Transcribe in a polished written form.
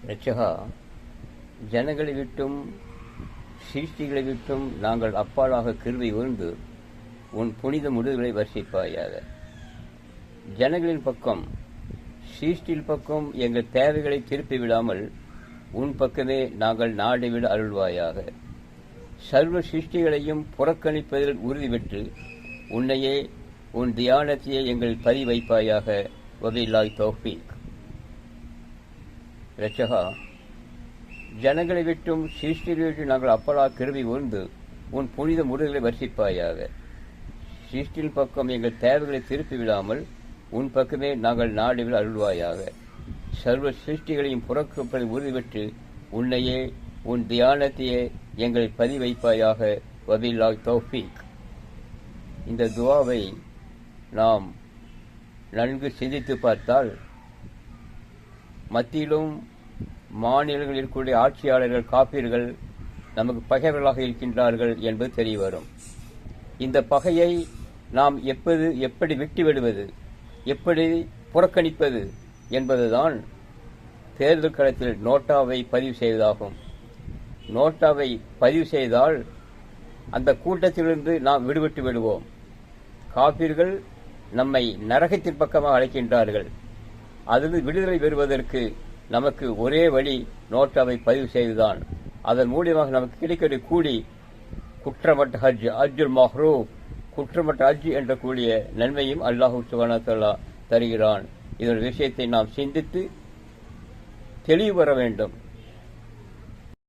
ரட்சகா, ஜனங்களை விட்டும் சிருஷ்டிகளை விட்டும் நாங்கள் அப்பாலாக கிருபை உணர்ந்து உன் புனித முடிவுகளை வர்ஷிப்பாயாக. ஜனங்களின் பக்கம் சிருஷ்டியின் பக்கம் எங்கள் தேவைகளை திருப்பி விடாமல் உன் பக்கமே நாங்கள் நாடிவிட அருள்வாயாக. சர்வ சிருஷ்டிகளையும் புறக்கணிப்பதில் உறுதி பெற்று உன்னையே உன் தியானத்தையே எங்கள் பதிவைப்பாயாக. வபில்லாஹி தௌஃபீக். ரட்சகா, ஜனங்களை விட்டும் சிருஷ்டிகளை விட்டு நாங்கள் அப்பலா கிருபை உணர்ந்து உன் புனித முடிவுகளை வர்ஷிப்பாயாக. சிருஷ்டியின் பக்கம் எங்கள் தேவைகளை திருப்பி விடாமல் உன் பக்கமே நாங்கள் நாடிவிட அருள்வாயாக. சர்வ சிருஷ்டிகளையும் புறக்கணிப்பதில் உறுதி பெற்று உன்னையே உன் தியானத்தையே எங்களை பதிவைப்பாயாக. வபில்லாஹி தௌஃபீக். இந்த துஆவை நாம் நன்கு சிந்தித்து பார்த்தால் மத்தியிலும் மாநிலங்களில் இருக்கக்கூடிய ஆட்சியாளர்கள் காப்பீர்கள் நமக்கு பகைவர்களாக இருக்கின்றார்கள் என்பது தெரிய வரும். இந்த பகையை நாம் எப்படி விட்டுவிடுவது, எப்படி புறக்கணிப்பது என்பதுதான் தேர்தல் களத்தில் நோட்டாவை பதிவு செய்வதாகும். நோட்டாவை பதிவு செய்தால் அந்த கூட்டத்திலிருந்து நாம் விடுபட்டு விடுவோம். காப்பீர்கள் நம்மை நரகத்தின் பக்கமாக அழைக்கின்றார்கள். அதில் விடுதலை பெறுவதற்கு நமக்கு ஒரே வழி நோட்டாவை பதிவு செய்துதான். அதன் மூலியமாக நமக்கு கிடைக்கிற கூலி குற்றமற்ற ஹஜ், அஜ்ஜுல் மஹ்ரூப், குற்றமற்ற ஹஜ் என்ற கூடிய நன்மையும் அல்லாஹு சுப்ஹானஹு வ தஆலா தருகிறான். இதன் விஷயத்தை நாம் சிந்தித்து தெளிவு பெற வேண்டும்.